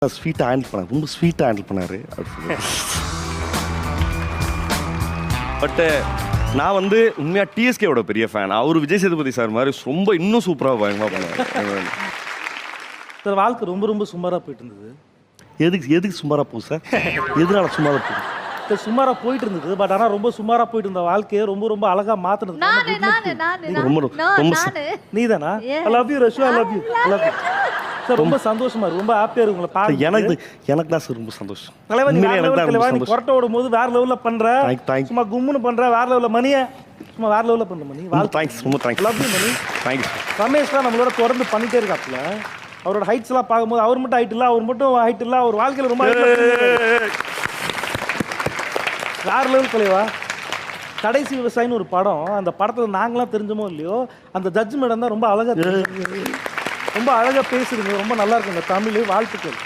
ஸ்வீட்டாக ஹேண்டில் பண்ணார், ரொம்ப ஸ்வீட்டாக ஹேண்டில் பண்ணார். பட்டு நான் வந்து உண்மையாக டிஎஸ்கேவோட பெரிய ஃபேன். அவர் விஜய் சேதுபதி சார் மாதிரி ரொம்ப இன்னும் சூப்பராக பயங்கரமாக பண்ணார். சார் வாழ்க்கை ரொம்ப ரொம்ப சுமாராக போயிட்டு இருந்தது. எதுக்கு சுமாராக போகுது சார்? எதனால சுமாராக போகுது? சார் சுமாராக போயிட்டு இருந்தது. பட் ஆனால் ரொம்ப சுமாராக போயிட்டு இருந்த வாழ்க்கையை ரொம்ப ரொம்ப அழகாக மாற்றினது நீ தானா? I love you Rashu, I love you, I love you sir. ரொம்ப சந்தோஷமா இருக்கு, ரொம்ப ஹாப்பியாக இருக்கு உங்களை பார்த்து. எனக்கு தான் சார் ரொம்ப சந்தோஷம். தலைவா நீ கொரட்டை ஓடும் போது வேற லெவலில் பண்ற, சும்மா கும்முன்னு பண்ற, வேற லெவலில் மணியை சும்மா வேற லெவலில் பண்ண மணி. தேங்க்ஸ், ரொம்ப thanks. Love you Mani. Thanks. Ramesh தான் நம்மளோட தொடர்ந்து பண்ணிட்டே இருக்காப்புல. அவரோட ஹைட்ஸ் எல்லாம் பார்க்கும்போது அவர் மட்டும் ஹைட் இல்லை, அவர் மட்டும் ஹைட் இல்லை, அவர் வாழ்க்கையில் ரொம்ப வேற லெவல் தலைவா. கடைசி விவசாயின்னு ஒரு படம், அந்த படத்தில் நாங்களாம் தெரிஞ்சோமோ இல்லையோ அந்த ஜட்ஜ் மேடம் தான் ரொம்ப அழகாக பேசுறீங்க, ரொம்ப நல்லா இருக்குங்க தமிழ். வாழ்த்துக்கள்.